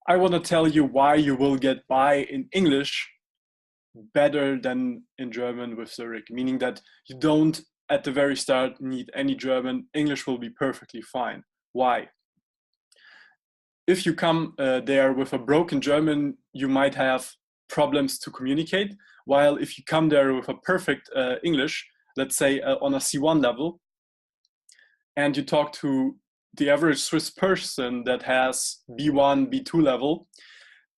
I want to tell you why you will get by in English better than in German with Zurich, meaning that you don't at the very start need any German. English will be perfectly fine. Why? If you come there with a broken German, you might have problems to communicate. While if you come there with a perfect English, let's say on a C1 level, and you talk to the average Swiss person that has B1, B2 level,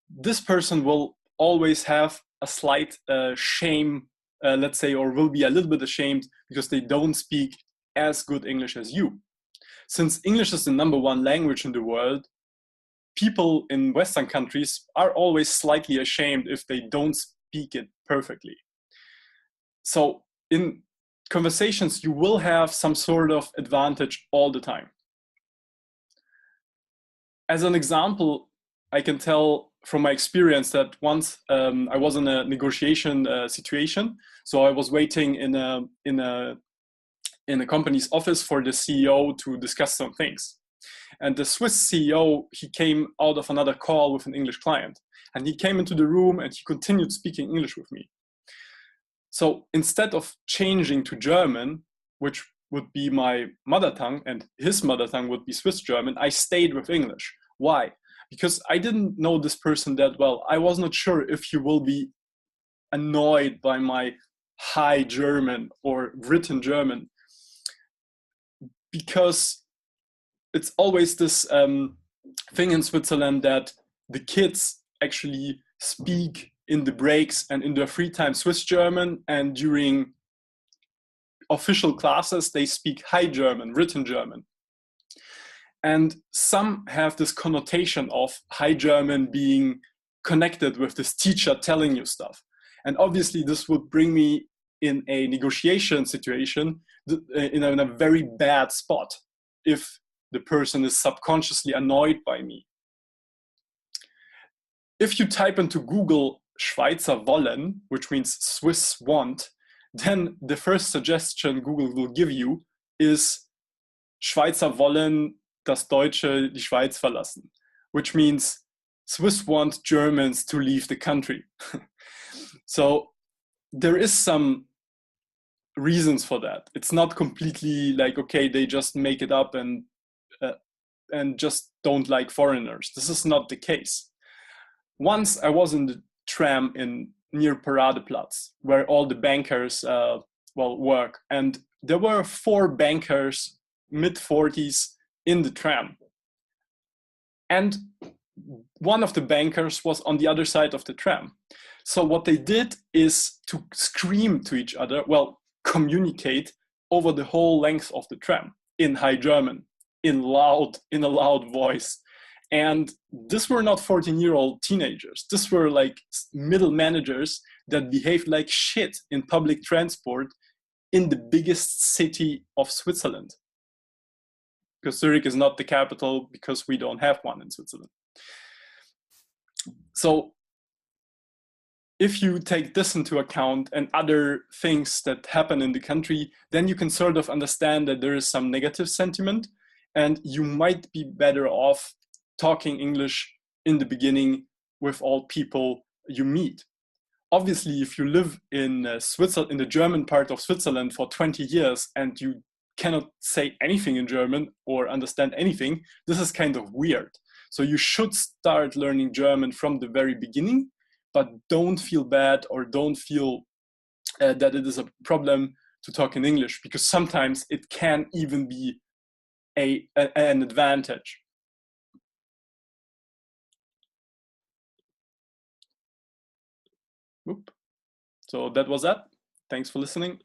this person will always have a slight shame, let's say, or will be a little bit ashamed because they don't speak as good English as you. Since English is the #1 language in the world, people in Western countries are always slightly ashamed if they don't speak it perfectly. So in conversations, you will have some sort of advantage all the time. As an example, I can tell from my experience that once I was in a negotiation situation. So I was waiting in a company's office for the CEO to discuss some things. And the Swiss CEO, he came out of another call with an English client. And he came into the room and he continued speaking English with me. So instead of changing to German, which would be my mother tongue, and his mother tongue would be Swiss German, I stayed with English. Why? Because I didn't know this person that well. I was not sure if he will be annoyed by my high German or written German. Because it's always this thing in Switzerland that the kids actually speak in the breaks and in their free time Swiss German, and during official classes they speak High German, written German. And some have this connotation of High German being connected with this teacher telling you stuff. And obviously this would bring me in a negotiation situation in a very bad spot if the person is subconsciously annoyed by me. If you type into Google Schweizer wollen, which means Swiss want, then the first suggestion Google will give you is Schweizer wollen das Deutsche die Schweiz verlassen, which means Swiss want Germans to leave the country. So there is some reasons for that. It's not completely like, okay, they just make it up and just don't like foreigners. This is not the case. Once I was in the tram near Paradeplatz, where all the bankers work, and there were 4 bankers, mid-40s, in the tram. And one of the bankers was on the other side of the tram. So what they did is to scream to each other, communicate over the whole length of the tram in High German, in a loud voice. And this were not 14-year-old teenagers. This were like middle managers that behaved like shit in public transport in the biggest city of Switzerland. Because Zurich is not the capital, because we don't have one in Switzerland. So if you take this into account and other things that happen in the country, then you can sort of understand that there is some negative sentiment, and you might be better off talking English in the beginning with all people you meet. Obviously, if you live in Switzerland, in the German part of Switzerland for 20 years and you cannot say anything in German or understand anything, this is kind of weird. So you should start learning German from the very beginning, but don't feel bad or don't feel that it is a problem to talk in English, because sometimes it can even be an advantage. Oop. So that was that. Thanks for listening.